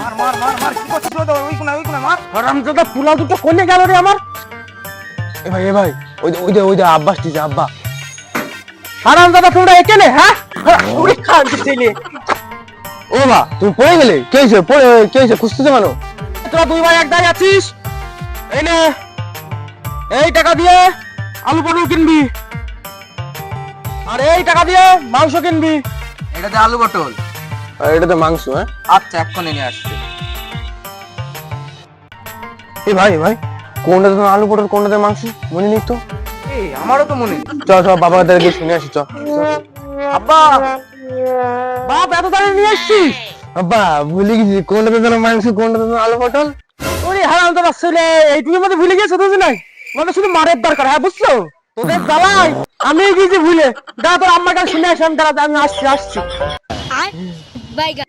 মার মার মার মার কি করছিস তো ওই কোনা মার হারামজাদা পোলা দুটো কোনে গেল রে আমার? এ ভাই ওই দে আব্বাস দিছে আব্বা। হারামজাদা তোমরা এখানে? হ্যাঁ ওরে খান ছেলে, ও বা তুমি পড়ে গেলে? কে হয়েছে খুঁজতেছে কেন? তোরা দুই ভাই এক দাঁড়িয়ে আছিস, এই নে এই টাকা দিয়ে আলু পটল কিনবি, আর এই টাকা দিয়ে মাংস কিনবি। এটাতে আলু পটল। আর এটা তো মাংস। হ্যাঁ আচ্ছা এক্ষুনি নিয়ে আসছি। এ ভাই কোনটাতে আলু পটল কোনটাতে মাংস মনে নেই তো। এই আমারও তো মনে নেই। চ বাবা গিয়ে শুনে আসি চ। আব্বা বাপ এত তাড়াতাড়ি নিয়ে আসছিস? আব্বা ভুলে গেছি কোনটাতে যেন মাংস কোনটাতে যেন আলু পটল। ওরে হারামজাদা ছেলে, এইটুকুর মধ্যে ভুলে গেছে তো নাই? মানে শুধু মারের দরকার। হ্যাঁ বুঝছো, তোদের জ্বালাই আমি গিয়েছি ভুলে। দাঁড়া তোর আম্মার কাছে শুনে আসি, আমি দাঁড়া আমি আসছি। Bye guys.